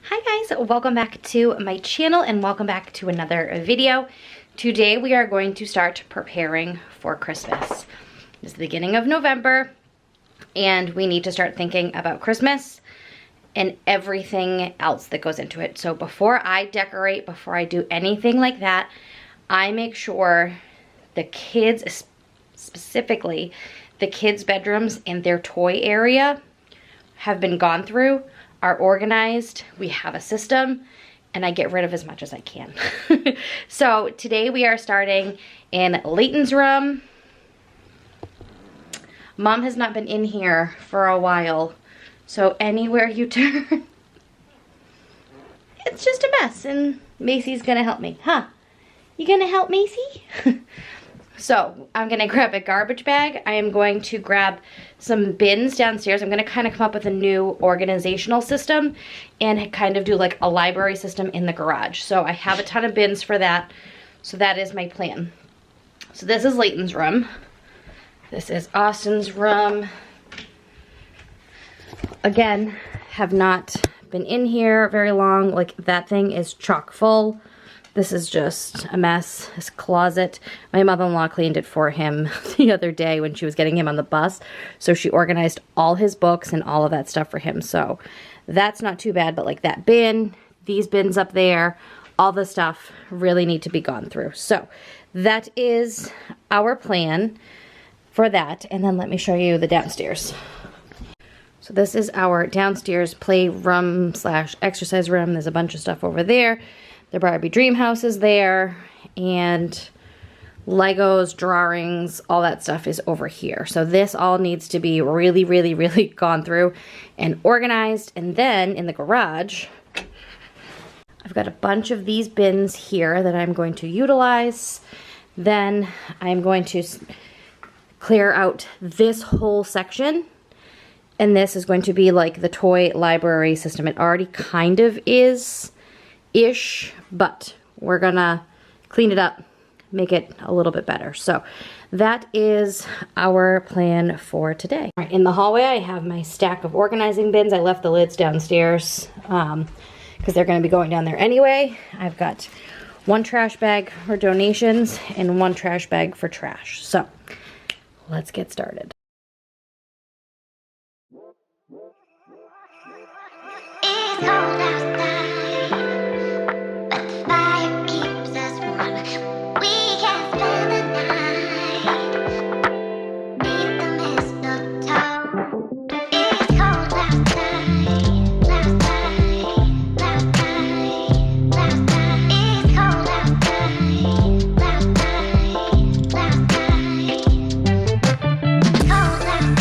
Hi guys, welcome back to my channel and welcome back to another video. Today we are going to start preparing for Christmas. It's the beginning of November and we need to start thinking about Christmas and everything else that goes into it. So before I decorate, before I do anything like that, I make sure the kids, specifically the kids' bedrooms and their toy area, have been gone through, are organized, we have a system, and I get rid of as much as I can. So today we are starting in Leighton's room. Mom has not been in here for a while, so anywhere you turn, it's just a mess, and Macy's gonna help me, huh? You gonna help Macy? So I'm gonna grab a garbage bag. I am going to grab some bins downstairs. I'm gonna kind of come up with a new organizational system and kind of do like a library system in the garage. So I have a ton of bins for that. So that is my plan. So this is Leighton's room. This is Austin's room. Again, have not been in here very long. Like, that thing is chock full. This is just a mess, his closet. My mother-in-law cleaned it for him the other day when she was getting him on the bus. So she organized all his books and all of that stuff for him. So that's not too bad, but like that bin, these bins up there, all the stuff really need to be gone through. So that is our plan for that. And then let me show you the downstairs. So this is our downstairs playroom / exercise room. There's a bunch of stuff over there. The Barbie dream house is there, and Legos, drawings, all that stuff is over here. So this all needs to be really gone through and organized. And then in the garage, I've got a bunch of these bins here that I'm going to utilize. Then I'm going to clear out this whole section. And this is going to be like the toy library system. It already kind of is-ish, but we're gonna clean it up, make it a little bit better. So that is our plan for today. All right, in the hallway, I have my stack of organizing bins. I left the lids downstairs because they're gonna be going down there anyway. I've got one trash bag for donations and one trash bag for trash. So let's get started. It's cold outside, but the fire keeps us warm. We can spend the night beneath the mistletoe. It's cold outside, outside. It's cold outside, outside. Cold outside.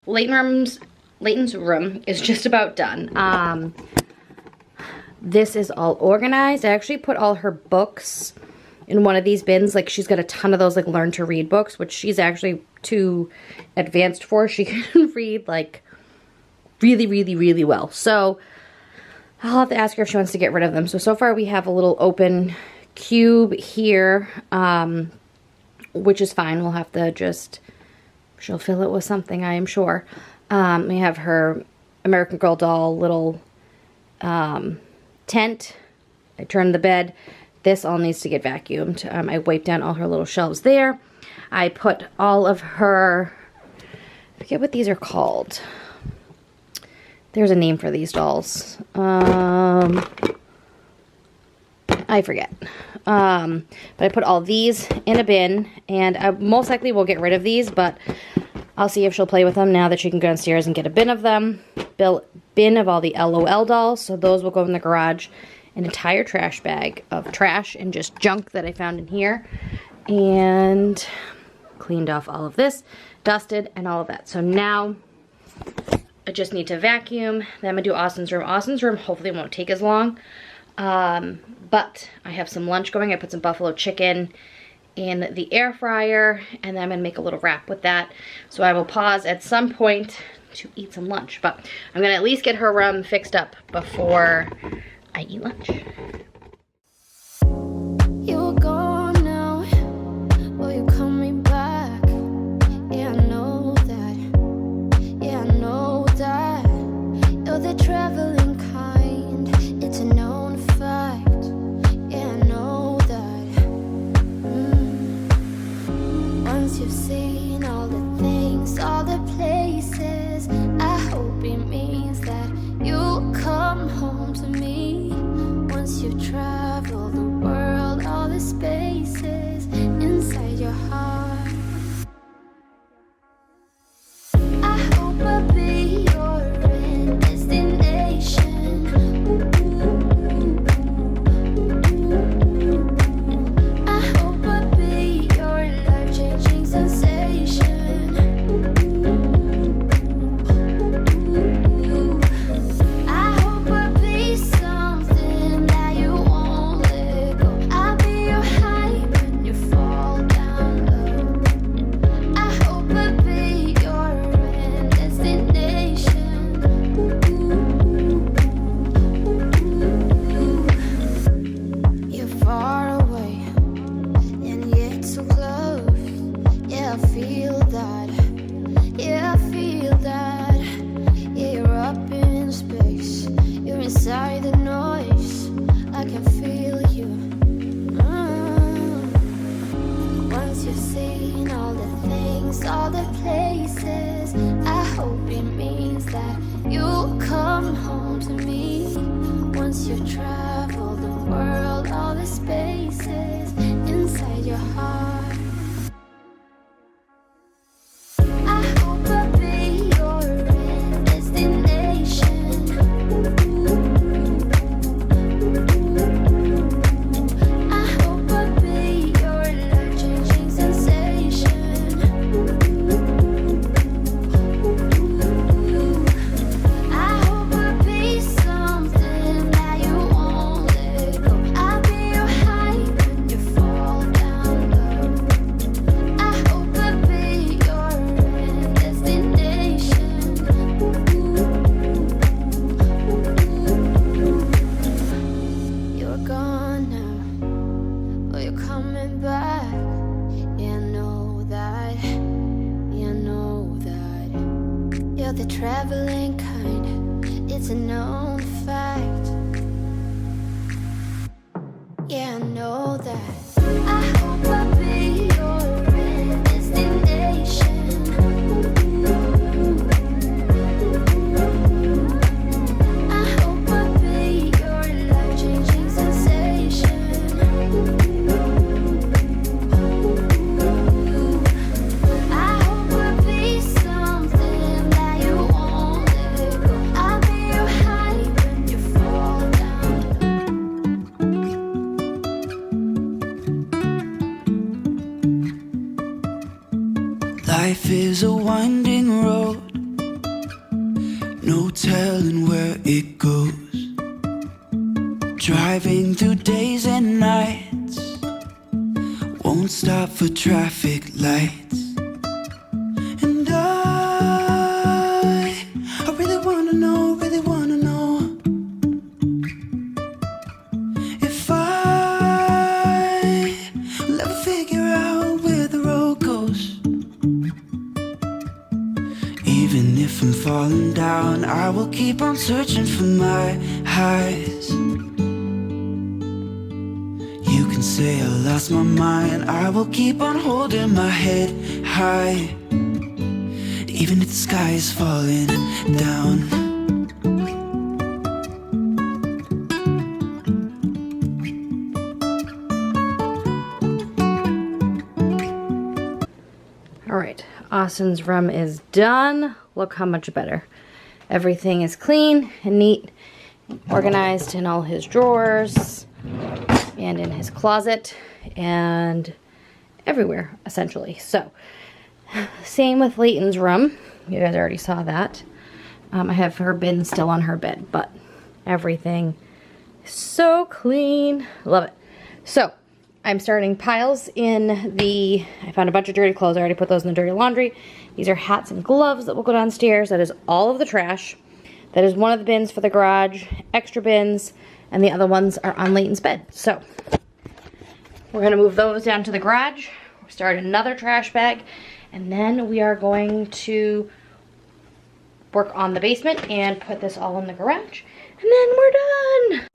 Layton's room is just about done. This is all organized. I actually put all her books in one of these bins. Like, she's got a ton of those, like, learn to read books, which she's actually too advanced for. She can read, like, really, really, really well. So I'll have to ask her if she wants to get rid of them. So far we have a little open cube here, which is fine. We'll have to just, she'll fill it with something, I am sure. We have her American Girl doll little tent. I turned the bed. This all needs to get vacuumed. I wiped down all her little shelves there. I put all of her, I forget what these are called. There's a name for these dolls. I forget. But I put all these in a bin, and I most likely will get rid of these, but I'll see if she'll play with them now that she can go downstairs and get a bin of them. Bin of all the LOL dolls, so those will go in the garage. An entire trash bag of trash and just junk that I found in here. And cleaned off all of this, dusted, and all of that. So now I just need to vacuum. Then I'm gonna do Austin's room. Austin's room hopefully won't take as long. But I have some lunch going. I put some buffalo chicken in the air fryer, and then I'm gonna make a little wrap with that. So I will pause at some point to eat some lunch. But I'm gonna at least get her room fixed up before I eat lunch. You're gone now, will you coming back? Yeah, I know that. Yeah, I know that. You're the traveling kind, it's a known fact. Yeah, I know that. Once you've seen all the things, all the places, I hope it means that you'll come home to me. Once you've traveled the world, all the spaces inside your heart, I hope I'll be your end destination. I hope I'll be your life-changing sensation. I hope I'll be something that you won't let go. I'll be your high when you fall down low. I hope I'll be your end destination. You're far away and yet so close. Yeah, I feel that. Yeah, I feel that. Yeah, you're up in space. You're inside the noise. I can feel you. Once you've seen all the things, all the places, I hope it means that you'll come home to me. Once you've traveled the world, all the spaces inside your heart, I hope I'll be your end destination. I hope I'll be your life-changing sensation. I hope I'll be something that you won't let go. I'll be your high when you fall down low. I hope I'll be your end destination. You're gone now, oh, you're coming back. Yeah, I know that. Yeah, I know that. You're the traveling kind, it's a known fact. Yeah, I know that. I hope I'll be your end destination. I hope I'll be your life-changing sensation. I hope I'll be something that you won't let go. I'll be your high when you fall down. Life is a winding road, no telling where it goes. Driving through days and nights, won't stop for traffic lights. And I really wanna know, if I will ever figure out where the road goes. Even if I'm falling down, I will keep on searching for my highs. You can say I lost my mind, I will keep on holding my head high. Even if the sky is falling down. All right, Austin's room is done. Look how much better. Everything is clean and neat, organized in all his drawers and in his closet and everywhere, essentially. So, same with Layton's room. You guys already saw that. I have her bin still on her bed, but everything is so clean. Love it. So, I'm starting piles in the, I found a bunch of dirty clothes. I already put those in the dirty laundry. These are hats and gloves that will go downstairs. That is all of the trash. That is one of the bins for the garage, extra bins, and the other ones are on Layton's bed. So, we're gonna move those down to the garage, start another trash bag, and then we are going to work on the basement and put this all in the garage, and then we're done.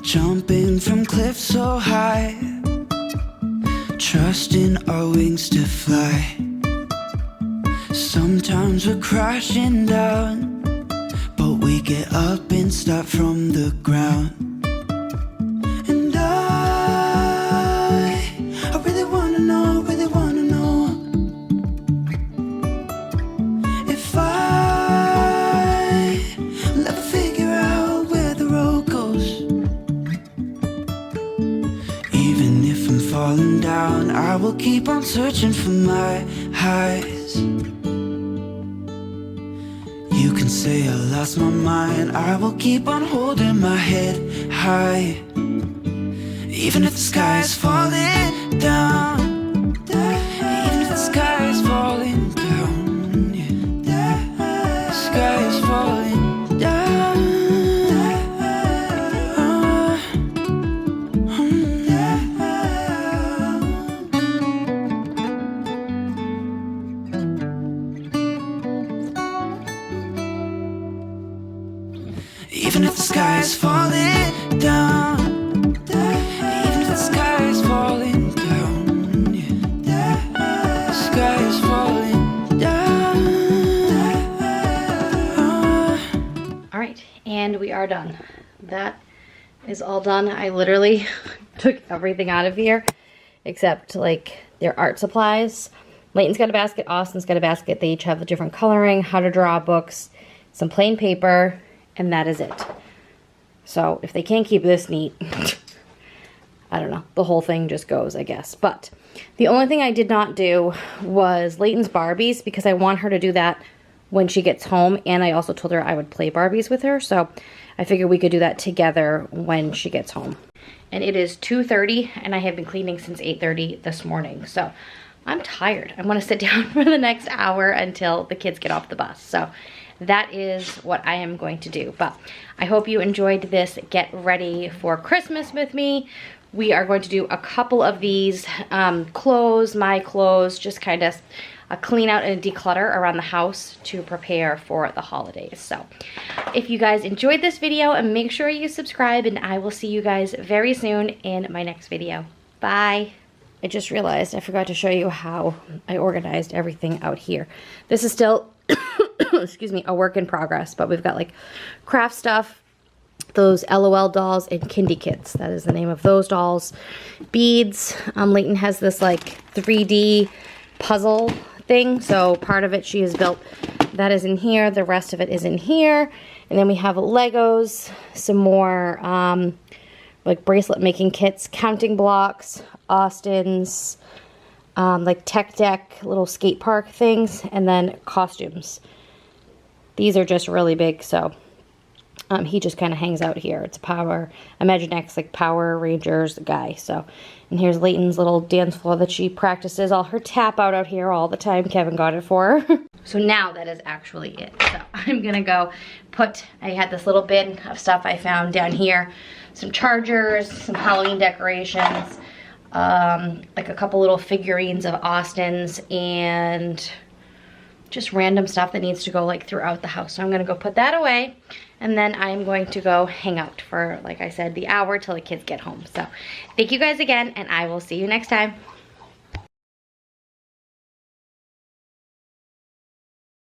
Jumping from cliffs so high, trusting our wings to fly. Sometimes we're crashing down, but we get up and start from the ground. And I really wanna know, if I will ever figure out where the road goes. Even if I'm falling down, I will keep on searching for my highs. You can say I lost my mind, I will keep on holding my head high. Even if the sky is falling down, even if the sky is falling down, yeah. The sky is falling down. Even if the sky is falling down, even if the sky is falling down, yeah. The sky is falling down. All right, and we are done. That is all done. I literally took everything out of here except like their art supplies. Layton's got a basket, Austin's got a basket. They each have a different coloring, how to draw books, some plain paper, and that is it. So if they can't keep this neat, I don't know, the whole thing just goes, I guess. But the only thing I did not do was Layton's Barbies, because I want her to do that when she gets home, and I also told her I would play Barbies with her, so I figured we could do that together when she gets home. And it is 2:30, and I have been cleaning since 8:30 this morning, so I'm tired. I want to sit down for the next hour until the kids get off the bus. So that is what I am going to do. But I hope you enjoyed this Get Ready for Christmas with me. We are going to do a couple of these clothes, my clothes, just kind of a clean out and a declutter around the house to prepare for the holidays. So if you guys enjoyed this video, and make sure you subscribe, and I will see you guys very soon in my next video. Bye. I just realized I forgot to show you how I organized everything out here. This is still, excuse me, a work in progress, but we've got like craft stuff, those LOL dolls, and Kindy Kits. That is the name of those dolls. Beads. Layton has this like 3D puzzle thing, so part of it she has built. That is in here. The rest of it is in here. And then we have Legos, some more like bracelet making kits, counting blocks, Austin's like tech deck, little skate park things, and then costumes. These are just really big, so he just kind of hangs out here. It's a Power, Imaginext, like Power Rangers guy. So, and here's Layton's little dance floor that she practices all her tap out here all the time. Kevin got it for her. So now that is actually it. So I'm gonna go I had this little bin of stuff I found down here. Some chargers, some Halloween decorations, like a couple little figurines of Austin's, and just random stuff that needs to go like throughout the house. So I'm gonna go put that away, and then I'm going to go hang out for, like I said, the hour till the kids get home. So thank you guys again, and I will see you next time.